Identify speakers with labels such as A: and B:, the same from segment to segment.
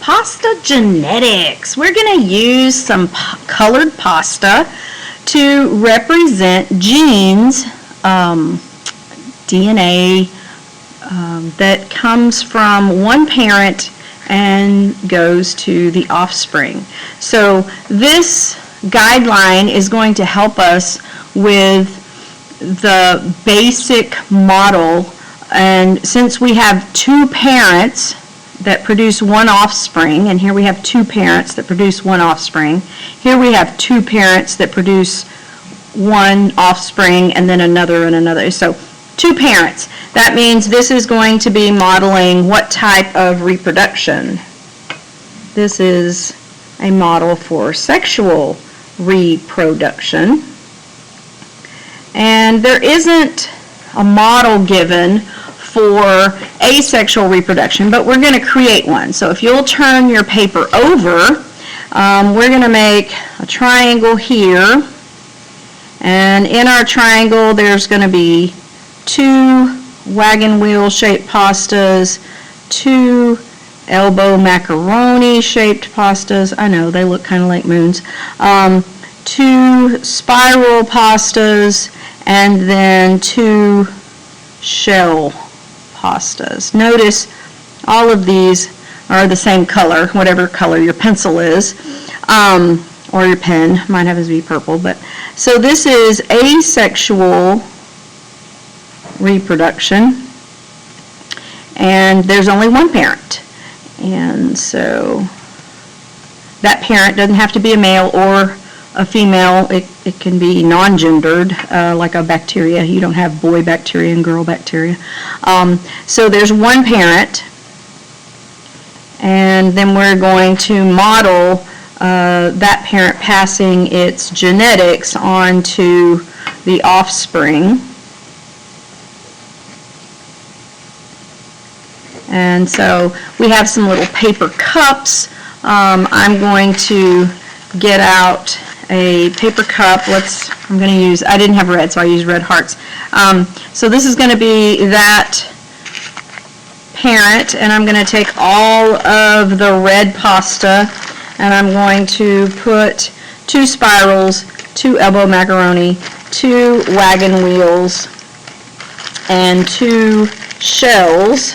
A: pasta genetics. We're going to use some colored pasta to represent genes, DNA that comes from one parent and goes to the offspring. So this guideline is going to help us with the basic model, and since we have two parents that produce one offspring, and here we have two parents that produce one offspring, here we have two parents that produce one offspring and then another and another. So two parents. That means this is going to be modeling what type of reproduction. This is a model for sexual reproduction. And there isn't a model given for asexual reproduction, but we're going to create one. So if you'll turn your paper over, we're going to make a triangle here. And in our triangle, there's going to be two wagon wheel shaped pastas, two elbow macaroni shaped pastas. I know, they look kind of like moons. Two spiral pastas, and then two shell pastas. Notice all of these are the same color, whatever color your pencil is, or your pen. Mine happens to be purple. But so this is asexual reproduction, and there's only one parent, and so that parent doesn't have to be a male or a female. It can be non-gendered, like a bacteria. You don't have boy bacteria and girl bacteria. So there's one parent, and then we're going to model that parent passing its genetics on to the offspring. And so we have some little paper cups. I'm going to get out a paper cup. I'm going to use, I didn't have red, so I used red hearts. So this is going to be that parent, and I'm going to take all of the red pasta, and I'm going to put two spirals, two elbow macaroni, two wagon wheels, and two shells.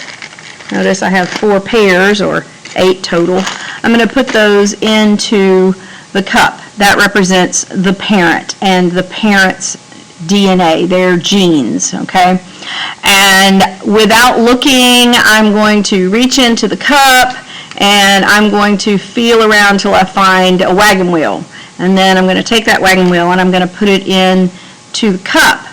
A: Notice I have 4 pairs, or 8 total. I'm going to put those into the cup. That represents the parent and the parent's DNA, their genes, okay? And without looking, I'm going to reach into the cup, and I'm going to feel around till I find a wagon wheel. And then I'm going to take that wagon wheel and I'm going to put it into the cup.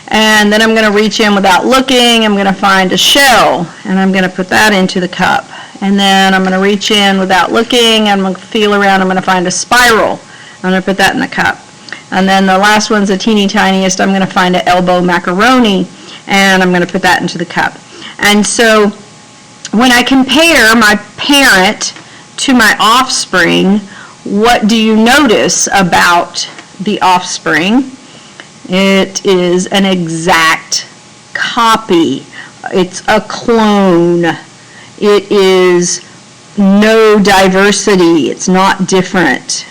A: And then I'm going to reach in without looking. I'm going to find a shell, and I'm going to put that into the cup. And then I'm going to reach in without looking. I'm going to feel around. I'm going to find a spiral. I'm going to put that in the cup. And then the last one's the teeny tiniest. I'm going to find an elbow macaroni, and I'm going to put that into the cup. And so when I compare my parent to my offspring, what do you notice about the offspring? It is an exact copy. It's a clone. It is no diversity. It's not different.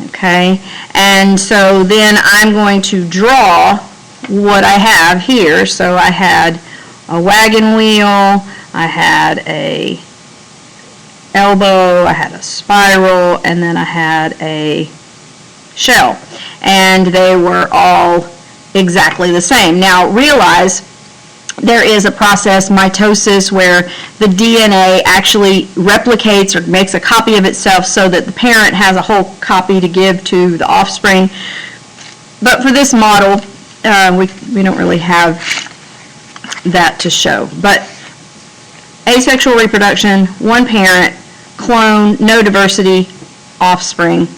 A: Okay? And so then I'm going to draw what I have here. So I had a wagon wheel, I had a elbow, I had a spiral, and then I had a shell. And they were all exactly the same. Now realize there is a process, mitosis, where the DNA actually replicates or makes a copy of itself so that the parent has a whole copy to give to the offspring. But for this model, we don't really have that to show. But asexual reproduction, one parent, clone, no diversity, offspring.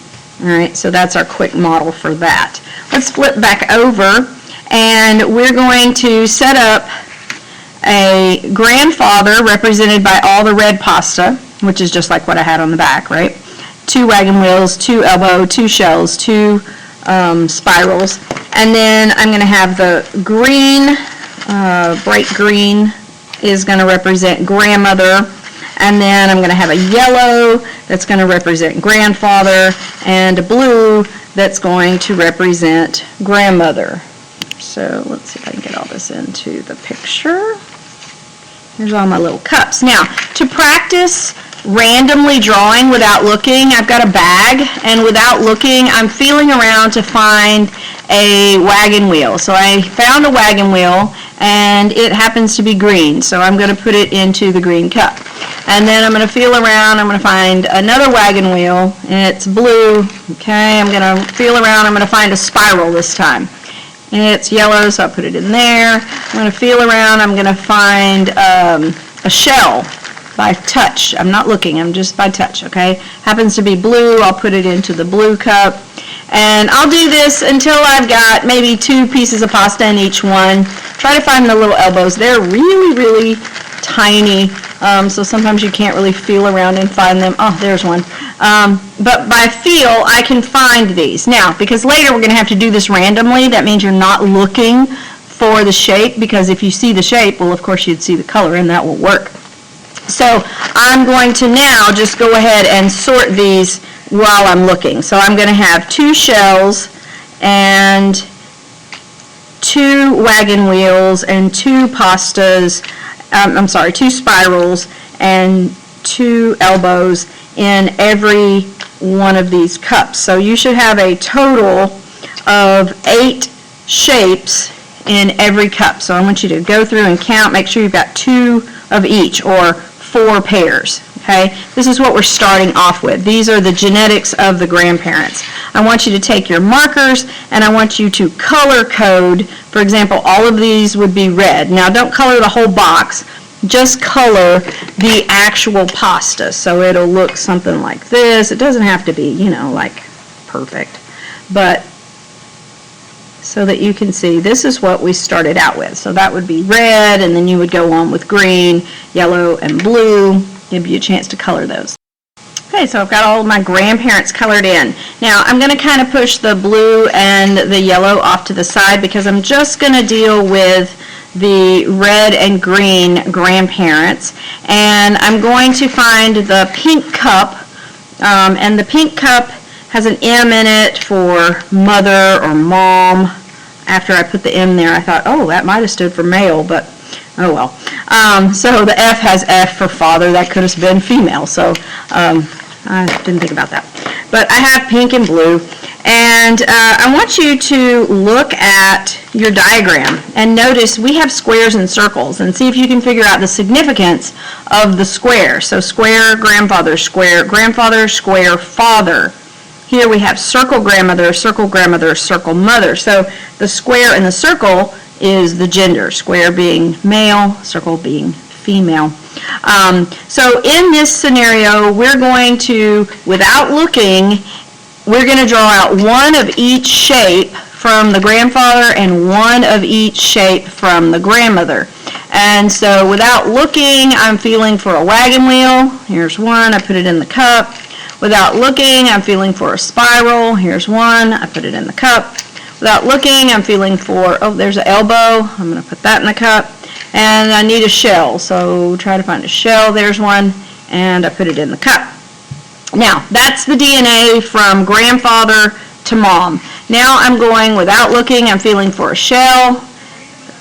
A: All right, so that's our quick model for that. Let's flip back over, and we're going to set up a grandfather represented by all the red pasta, which is just like what I had on the back, right? 2 wagon wheels, 2 elbow, 2 shells, 2 spirals. And then I'm going to have the green, bright green is going to represent grandmother. and then I'm going to have a yellow that's going to represent grandfather, and a blue that's going to represent grandmother. So let's see if I can get all this into the picture. Here's all my little cups. Now, to practice randomly drawing without looking, I've got a bag, and without looking, I'm feeling around to find a wagon wheel. So I found a wagon wheel, and it happens to be green, so I'm going to put it into the green cup. And then I'm going to feel around, I'm going to find another wagon wheel, and it's blue. Okay, I'm going to feel around, I'm going to find a spiral this time. And it's yellow, so I'll put it in there. I'm going to feel around, I'm going to find a shell by touch. I'm not looking, I'm just by touch, okay? Happens to be blue, I'll put it into the blue cup. And I'll do this until I've got maybe 2 pieces of pasta in each one. Try to find the little elbows. They're really, really tiny, so sometimes you can't really feel around and find them. Oh, there's one. But by feel, I can find these. Now, because later we're going to have to do this randomly, that means you're not looking for the shape, because if you see the shape, well, of course you'd see the color, and that will work. So I'm going to now just go ahead and sort these while I'm looking. So I'm going to have 2 shells and 2 wagon wheels and 2 pastas, 2 spirals and 2 elbows in every one of these cups. So you should have a total of 8 shapes in every cup. So I want you to go through and count, make sure you've got 2 of each, or 4 pairs. Okay, this is what we're starting off with. These are the genetics of the grandparents. I want you to take your markers and I want you to color code. For example, all of these would be red. Now don't color the whole box, just color the actual pasta. So it'll look something like this. It doesn't have to be, you know, like perfect, but so that you can see this is what we started out with. So that would be red, and then you would go on with green, yellow, and blue. Give you a chance to color those. Okay, so I've got all of my grandparents colored in. Now I'm going to kind of push the blue and the yellow off to the side because I'm just going to deal with the red and green grandparents. And I'm going to find the pink cup, and the pink cup has an M in it for mother or mom. After I put the M there, I thought, oh, that might have stood for male, but oh well. So the F has F for father. That could have been female, so I didn't think about that. But I have pink and blue, and I want you to look at your diagram and notice we have squares and circles, and see if you can figure out the significance of the square. So square grandfather, square father. Here we have circle grandmother, circle mother. So the square and the circle is the gender, square being male, circle being female. So in this scenario, we're going to, without looking, we're going to draw out one of each shape from the grandfather and one of each shape from the grandmother. And so without looking, I'm feeling for a wagon wheel. Here's one, I put it in the cup. Without looking, I'm feeling for a spiral. Here's one, I put it in the cup. Without looking, I'm feeling for, oh, there's an elbow. I'm going to put that in the cup. And I need a shell, so try to find a shell. There's one, and I put it in the cup. Now, that's the DNA from grandfather to mom. Now I'm going without looking. I'm feeling for a shell,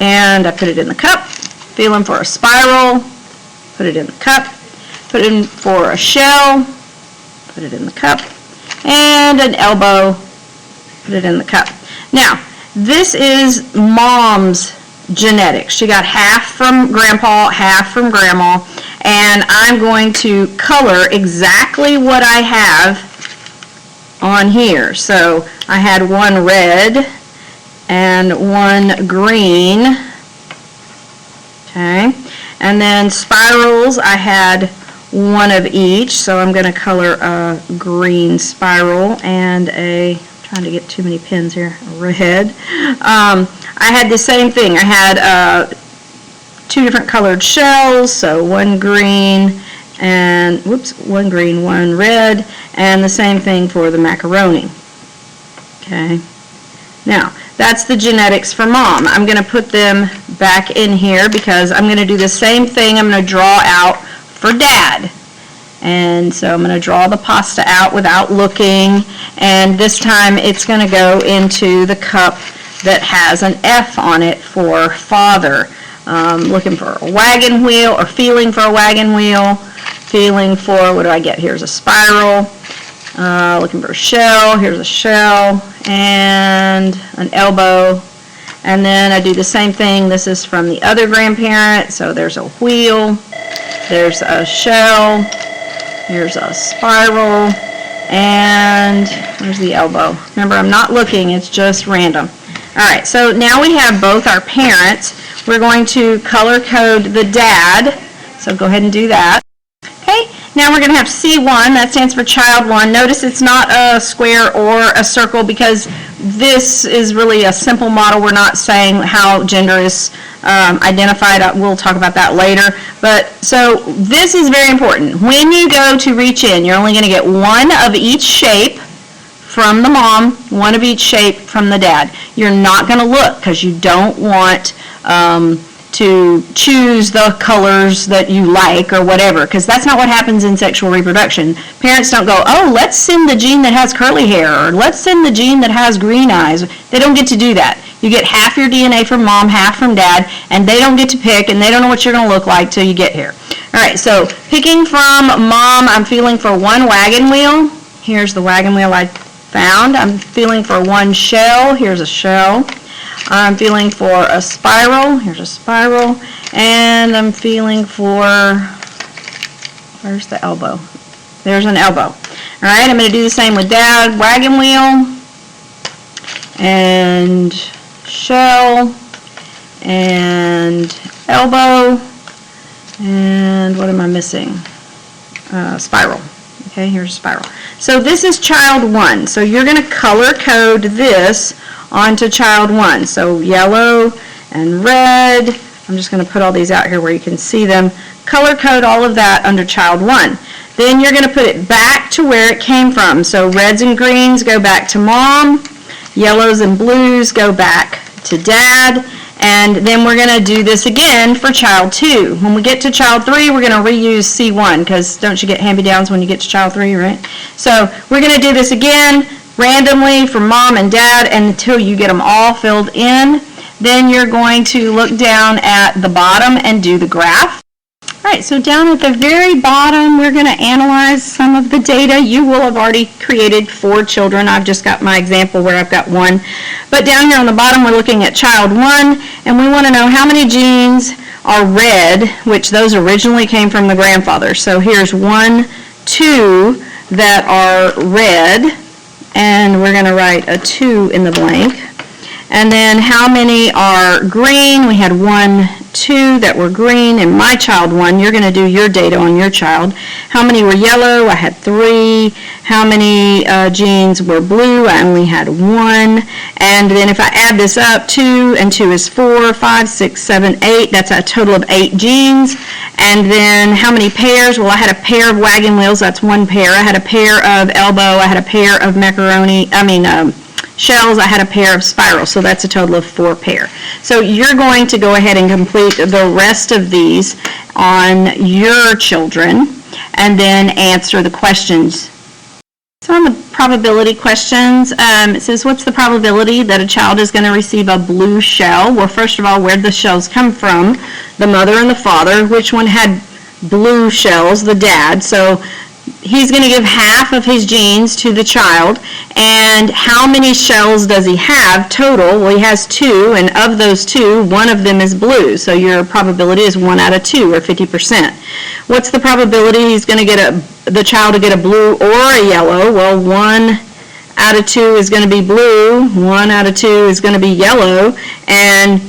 A: and I put it in the cup. Feeling for a spiral, put it in the cup. Put in for a shell, put it in the cup. And an elbow, put it in the cup. Now, this is mom's genetics. She got half from grandpa, half from grandma, and I'm going to color exactly what I have on here. So I had one red and one green, okay, and then spirals I had one of each, so I'm going to color a green spiral and a, trying to get too many pins here, red. I had the same thing. I had 2 different colored shells, so one green and, one green, one red, and the same thing for the macaroni. Okay. Now, that's the genetics for mom. I'm going to put them back in here because I'm going to do the same thing. I'm going to draw out for Dad. And so I'm going to draw the pasta out without looking, and this time it's going to go into the cup that has an F on it for Father. Looking for a wagon wheel, or feeling for a wagon wheel, feeling for, what do I get? Here's a spiral. Looking for a shell, here's a shell, and an elbow. And then I do the same thing. This is from the other grandparent, so there's a wheel, there's a shell, here's a spiral, and there's the elbow. Remember, I'm not looking, it's just random. All right, so now we have both our parents. We're going to color code the dad, so go ahead and do that. Okay, now we're going to have C1, that stands for child 1. Notice it's not a square or a circle because this is really a simple model. We're not saying how gender is identified. We'll talk about that later. But so this is very important. When you go to reach in, you're only going to get one of each shape from the mom, one of each shape from the dad. You're not going to look because you don't want to choose the colors that you like or whatever, because that's not what happens in sexual reproduction. Parents don't go, oh, let's send the gene that has curly hair, or let's send the gene that has green eyes. They don't get to do that. You get half your DNA from mom, half from dad, and they don't get to pick, and they don't know what you're going to look like till you get here. All right, so picking from mom, I'm feeling for one wagon wheel. Here's the wagon wheel I found. I'm feeling for one shell. Here's a shell. I'm feeling for a spiral. Here's a spiral. And I'm feeling for, where's the elbow? There's an elbow. All right, I'm going to do the same with dad. Wagon wheel and shell and elbow. And what am I missing? Spiral. Okay, here's a spiral. So this is child 1. So you're going to color code this onto child 1. So yellow and red. I'm just going to put all these out here where you can see them. Color code all of that under child 1. Then you're going to put it back to where it came from. So reds and greens go back to mom. Yellows and blues go back to dad. And then we're going to do this again for child 2. When we get to child 3, we're going to reuse C1, because don't you get hand-me-downs when you get to child 3, right? So we're going to do this again randomly for mom and dad until you get them all filled in. Then you're going to look down at the bottom and do the graph. All right, so down at the very bottom, we're going to analyze some of the data. You will have already created 4 children. I've just got my example where I've got 1. But down here on the bottom, we're looking at child 1, and we want to know how many genes are red, which those originally came from the grandfather. So here's 1, 2 that are red, and we're going to write a 2 in the blank. And then how many are green? We had 1, 2 that were green in my child 1. You're going to do your data on your child. How many were yellow? I had 3. How many genes were blue? I only had 1. And then if I add this up, 2 and 2 is 4, 5, 6, 7, 8. That's a total of 8 genes. And then how many pairs? Well, I had a pair of wagon wheels. That's 1 pair. I had a pair of elbow. I had a pair of shells. I had a pair of spirals, so that's a total of 4 pair. So you're going to go ahead and complete the rest of these on your children and then answer the questions. So on the probability questions, it says, what's the probability that a child is going to receive a blue shell? Well, first of all, where did the shells come from? The mother and the father. Which one had blue shells? The dad. So he's going to give half of his genes to the child. And how many shells does he have total? Well, he has 2, and of those 2, one of them is blue. So your probability is 1 out of 2, or 50%. What's the probability he's going to get the child to get a blue or a yellow? Well, 1 out of 2 is going to be blue, 1 out of 2 is going to be yellow, and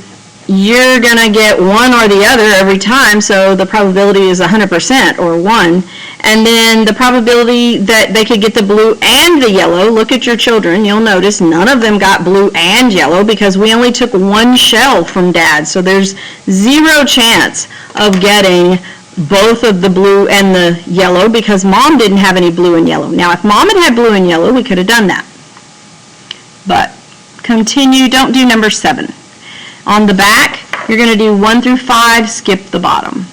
A: you're going to get one or the other every time, so the probability is 100%, or 1. And then the probability that they could get the blue and the yellow, look at your children, you'll notice none of them got blue and yellow because we only took 1 shell from dad, so there's 0 chance of getting both of the blue and the yellow because mom didn't have any blue and yellow. Now, if mom had had blue and yellow, we could have done that. But continue, don't do number 7. On the back, you're going to do 1 through 5, skip the bottom.